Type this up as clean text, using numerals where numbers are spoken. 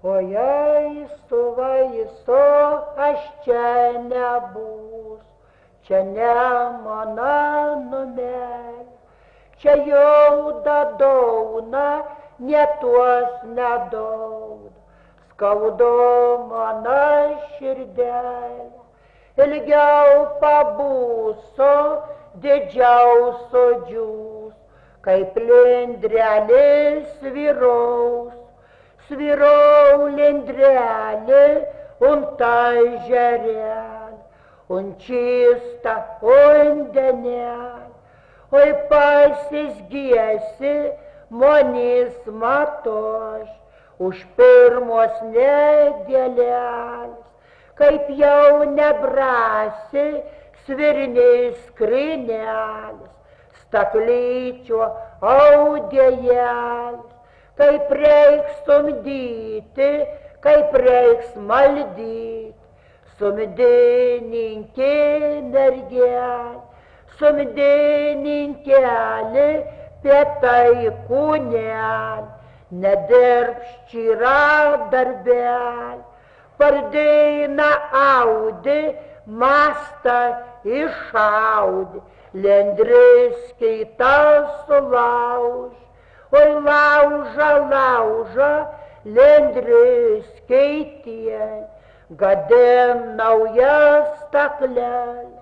O vaisto, aš čia nebūs, čia ne mano numelė, čia jau dauna, netuos nedauda, skaudo mano širdelė, ilgiau pabūso, didžiausio džiūs, kaip lindrelis sviraus. Svirau lindrelė, un tai žerelė, un čista vandenelė, oi pasisgiesi monis matoš, už pirmos nedėlelės, kaip jau nebrasi svirniai skrinelės, staklyčio audėjelės, kaip reiks sumdyti, kaip reiks maldyti, sumdininkė mergelė, sumdininkelė, pietai kūnelė, nedirbščyra darbelė, pardėina audė, mastą išaudė, lendris keitas sulauž. Oi lauža, lendris keitie, gadėm naujas staklelė.